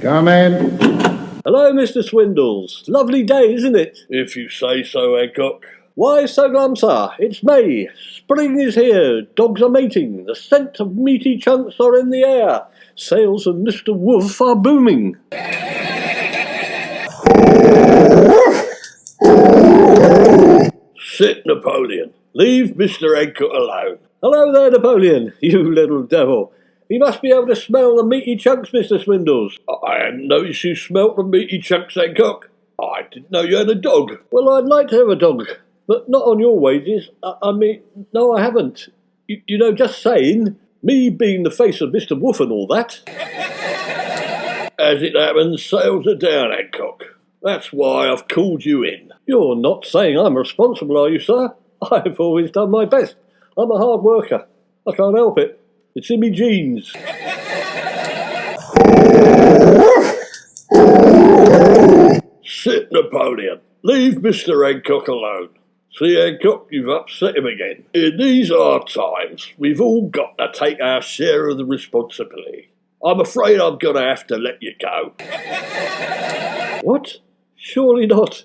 Come in. Hello, Mr. Swindles. Lovely day, isn't it? If you say so, Hancock. Why so glum, sir? It's May. Spring is here. Dogs are mating. The scent of meaty chunks are in the air. Sales of Mr. Woof are booming. Sit, Napoleon. Leave Mr. Hancock alone. Hello there, Napoleon, you little devil. You must be able to smell the meaty chunks, Mr. Swindles. I hadn't noticed you smelt the meaty chunks, Hancock. I didn't know you had a dog. Well, I'd like to have a dog, but not on your wages. I mean, no, I haven't. You know, just saying, me being the face of Mr. Woof and all that. As it happens, sales are down, Hancock. That's why I've called you in. You're not saying I'm responsible, are you, sir? I've always done my best. I'm a hard worker. I can't help it. It's in me genes. Sit, Napoleon. Leave Mr. Hancock alone. See, Hancock, you've upset him again. In these hard times, we've all got to take our share of the responsibility. I'm afraid I'm going to have to let you go. What? Surely not.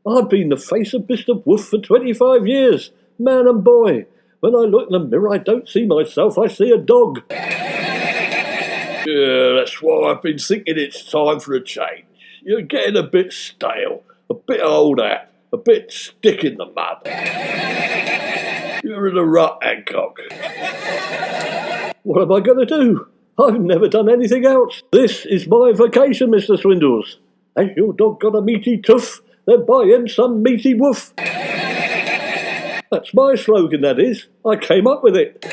I've been the face of Mr. Woof for 25 years, man and boy. When I look in the mirror, I don't see myself, I see a dog. Yeah, that's why I've been thinking it's time for a change. You're getting a bit stale, a bit old hat, a bit stick in the mud. You're in a rut, Hancock. What am I going to do? I've never done anything else. This is my vacation, Mr. Swindles. Has your dog got a meaty tooth? Then buy him some meaty woof. That's my slogan, that is. I came up with it.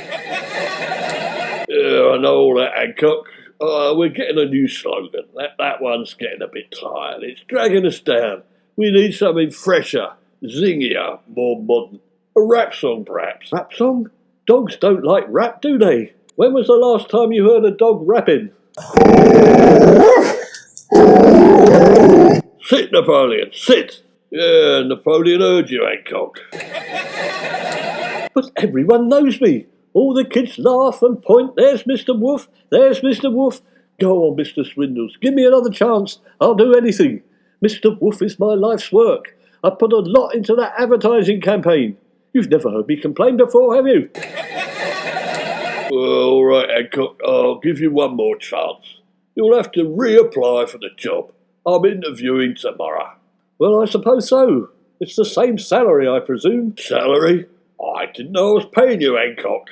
Yeah, I know all that, Hancock. We're getting a new slogan. That one's getting a bit tired. It's dragging us down. We need something fresher, zingier, more modern. A rap song, perhaps. Rap song? Dogs don't like rap, do they? When was the last time you heard a dog rapping? Sit, Napoleon, sit. Yeah, Napoleon heard you, Hancock. But everyone knows me. All the kids laugh and point. There's Mr. Woof. There's Mr. Woof. Go on, Mr. Swindles. Give me another chance. I'll do anything. Mr. Woof is my life's work. I put a lot into that advertising campaign. You've never heard me complain before, have you? Well, all right, Hancock. I'll give you one more chance. You'll have to reapply for the job. I'm interviewing tomorrow. Well, I suppose so. It's the same salary, I presume. Salary? I didn't know I was paying you, Hancock.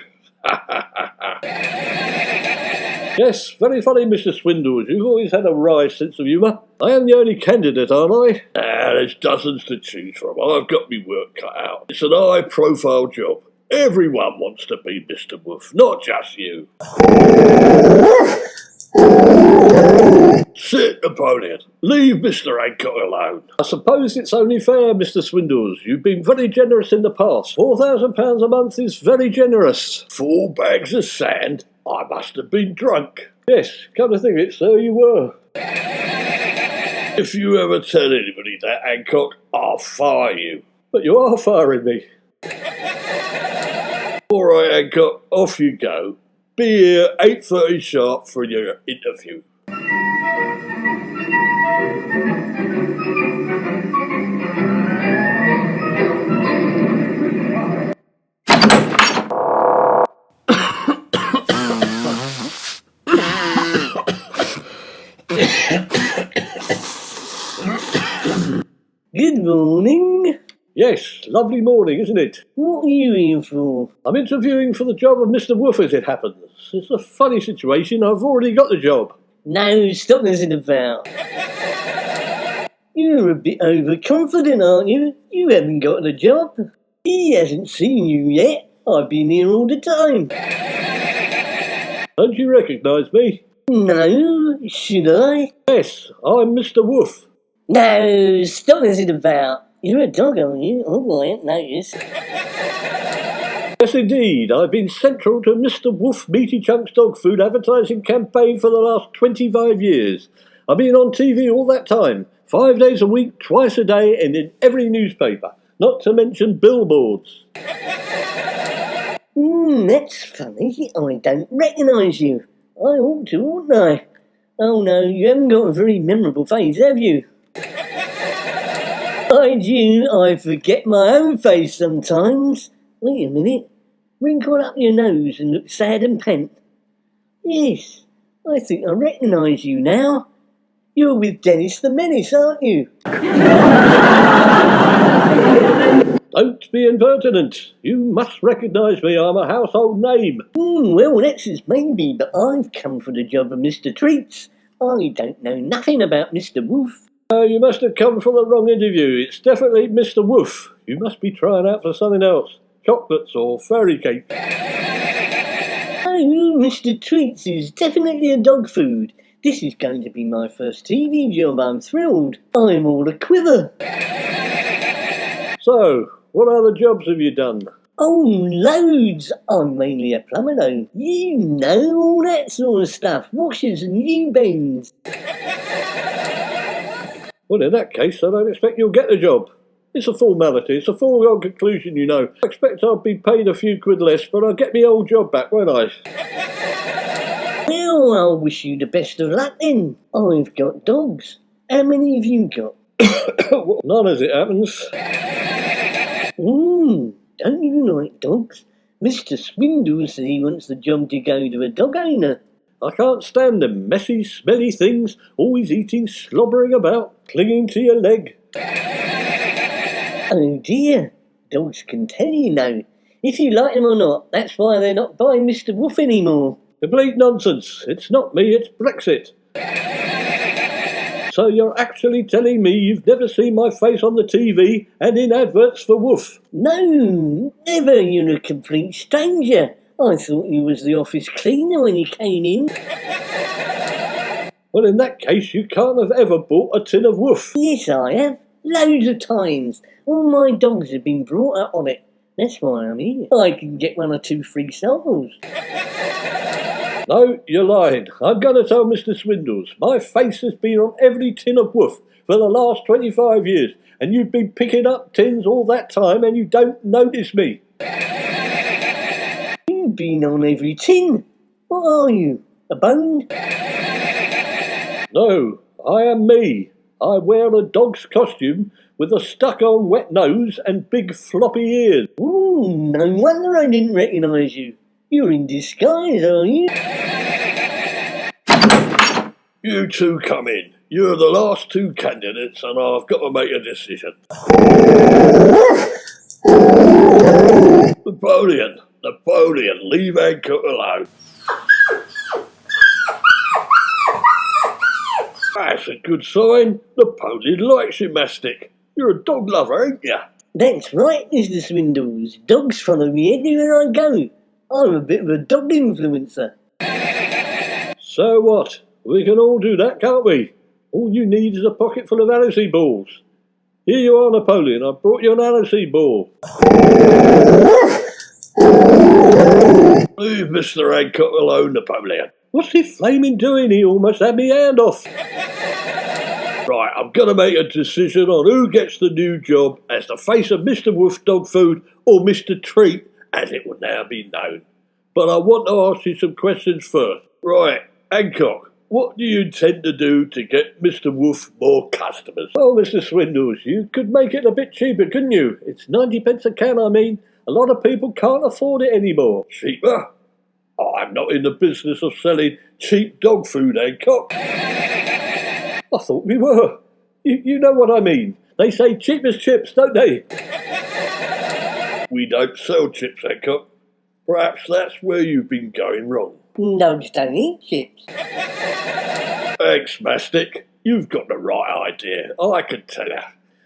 Yes, very funny, Mr. Swindles. You've always had a wry sense of humour. I am the only candidate, aren't I? There's dozens to choose from. I've got me work cut out. It's an high-profile job. Everyone wants to be Mr. Woof, not just you. Sit, Napoleon. Leave Mr. Hancock alone. I suppose it's only fair, Mr. Swindles. You've been very generous in the past. £4,000 a month is very generous. 4 bags of sand? I must have been drunk. Yes, come to think of it, sir, you were. If you ever tell anybody that, Hancock, I'll fire you. But you are firing me. All right, Hancock, off you go. Be here 8:30 sharp for your interview. Good morning. Yes, lovely morning, isn't it? What are you here for? I'm interviewing for the job of Mr. Woof, as it happens. It's a funny situation. I've already got the job. No, stop messing about. You're a bit overconfident, aren't you? You haven't got the job. He hasn't seen you yet. I've been here all the time. Don't you recognise me? No, should I? Yes, I'm Mr. Woof. No, stop messing about. You're a dog, aren't you? Oh, I hadn't noticed. Yes, indeed. I've been central to Mr. Woof Meaty Chunks dog food advertising campaign for the last 25 years. I've been on TV all that time, 5 days a week, twice a day, and in every newspaper, not to mention billboards. That's funny. I don't recognise you. I ought to, oughtn't I? Oh no, you haven't got a very memorable face, have you? I do, I forget my own face sometimes. Wait a minute. Wrinkle up your nose and look sad and pant. Yes, I think I recognise you now. You're with Dennis the Menace, aren't you? Don't be impertinent. You must recognise me. I'm a household name. Well, that's as maybe, but I've come for the job of Mr. Treats. I don't know nothing about Mr. Woof. You must have come for the wrong interview. It's definitely Mr. Woof. You must be trying out for something else. Chocolates or fairy cake. Oh, Mr. Treats is definitely a dog food. This is going to be my first TV job. I'm thrilled. I'm all a quiver. So, what other jobs have you done? Oh, loads. I'm mainly a plumber though. You know, all that sort of stuff. Washers and U-bends. Well, in that case, I don't expect you'll get the job. It's a formality. It's a foregone conclusion, you know. I expect I'll be paid a few quid less, but I'll get my old job back, won't I? Well, I'll wish you the best of luck then. I've got dogs. How many have you got? Well, none as it happens. Don't you like dogs? Mr. Swindle said he wants the job to go to a dog owner. I can't stand them messy, smelly things, always eating, slobbering about, clinging to your leg. Oh dear, dogs can tell you now, if you like them or not. That's why they're not buying Mr. Woof anymore. Complete nonsense. It's not me, it's Brexit. So you're actually telling me you've never seen my face on the TV and in adverts for Woof? No, never. You're a complete stranger. I thought you was the office cleaner when you came in. Well, in that case, you can't have ever bought a tin of Woof. Yes, I have. Loads of times. All my dogs have been brought up on it. That's why I'm here. I can get 1 or 2 free samples. No, you're lying. I'm going to tell Mr. Swindles. My face has been on every tin of Woof for the last 25 years, and you've been picking up tins all that time and you don't notice me. You've been on every tin. What are you, a bone? No, I am me. I wear a dog's costume with a stuck-on wet nose and big floppy ears. Ooh, no wonder I didn't recognise you. You're in disguise, are you? You two come in. You're the last 2 candidates and I've got to make a decision. Napoleon, leave Hancock alone. That's a good sign. Napoleon likes you, Mastic. You're a dog lover, ain't you? That's right, Mr. Swindles. Dogs follow me everywhere I go. I'm a bit of a dog influencer. So what? We can all do that, can't we? All you need is a pocket full of aniseed balls. Here you are, Napoleon. I brought you an aniseed ball. Leave Mr. Hancock alone, Napoleon. What's he flaming doing? He almost had me hand off. Right, I'm going to make a decision on who gets the new job as the face of Mr. Woof Dog Food or Mr. Treat, as it will now be known. But I want to ask you some questions first. Right, Hancock, what do you intend to do to get Mr. Woof more customers? Well, Mr. Swindles, you could make it a bit cheaper, couldn't you? It's 90p a can, I mean. A lot of people can't afford it anymore. Cheaper? I'm not in the business of selling cheap dog food, Hancock. I thought we were. You know what I mean. They say cheap as chips, don't they? We don't sell chips, Hancock. Perhaps that's where you've been going wrong. Dogs don't eat chips. Thanks, Mastic. You've got the right idea, I can tell you.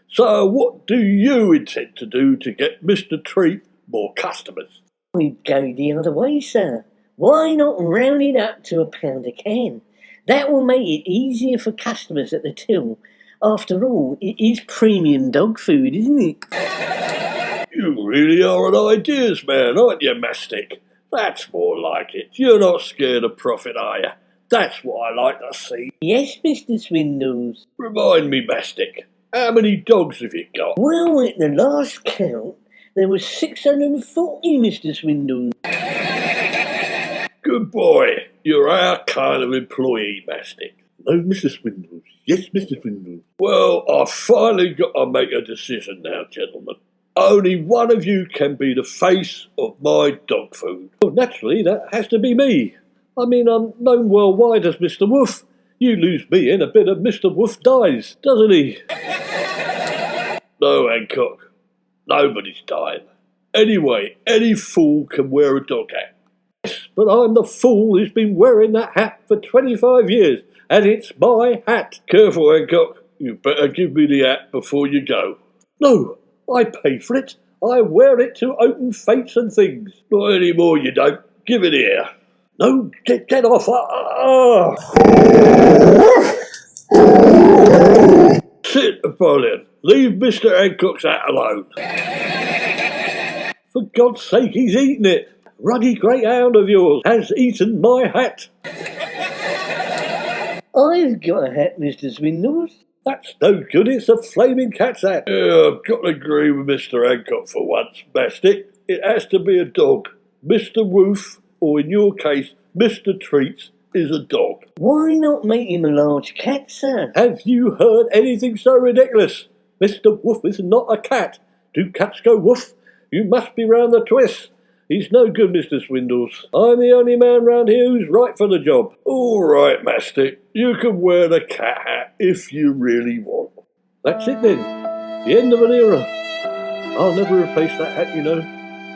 So what do you intend to do to get Mr. Treat more customers? We'd go the other way, sir. Why not round it up to £1 a can? That will make it easier for customers at the till. After all, it is premium dog food, isn't it? You really are an ideas man, aren't you, Mastic? That's more like it. You're not scared of profit, are you? That's what I like to see. Yes, Mr. Swindles. Remind me, Mastic, how many dogs have you got? Well, at the last count, there were 640, Mr. Swindles. Good boy. You're our kind of employee, Mastic. No, Mr. Swindles. Yes, Mr. Swindles. Well, I've finally got to make a decision now, gentlemen. Only one of you can be the face of my dog food. Well, naturally, that has to be me. I mean, I'm known worldwide as Mr. Woof. You lose me in a bit of Mr. Woof dies, doesn't he? No, Hancock. Nobody's dying. Anyway, any fool can wear a dog hat. Yes, but I'm the fool who's been wearing that hat for 25 years, and it's my hat. Careful, Hancock. You better give me the hat before you go. No, I pay for it. I wear it to open fates and things. Not anymore, you don't. Give it here. No, get off. Sit, Napoleon. Leave Mr. Hancock's hat alone. For God's sake, he's eaten it. Ruddy greyhound of yours has eaten my hat. I've got a hat, Mr. Swindles. That's no good, it's a flaming cat's hat. Yeah, I've got to agree with Mr. Hancock for once, Mastic. It has to be a dog. Mr. Woof, or in your case, Mr. Treats, is a dog. Why not make him a large cat, sir? Have you heard anything so ridiculous? Mr. Woof is not a cat. Do cats go woof? You must be round the twist. He's no good, Mr. Swindles. I'm the only man round here who's right for the job. All right, Mastic. You can wear the cat hat if you really want. That's it then. The end of an era. I'll never replace that hat, you know.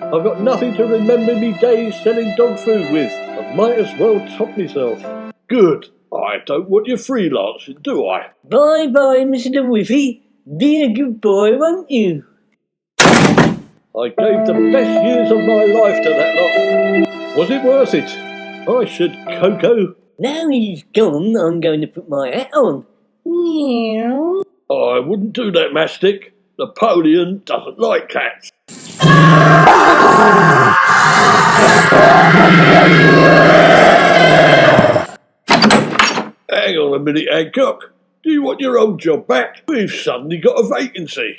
I've got nothing to remember me days selling dog food with. I might as well top myself. Good. I don't want you freelancing, do I? Bye-bye, Mr. Woofy. Be a good boy, won't you? I gave the best years of my life to that lot. Was it worth it? I should, Coco. Now he's gone, I'm going to put my hat on. Meow. I wouldn't do that, Mastic. Napoleon doesn't like cats. Hang on a minute, Hancock. Do you want your old job back? We've suddenly got a vacancy.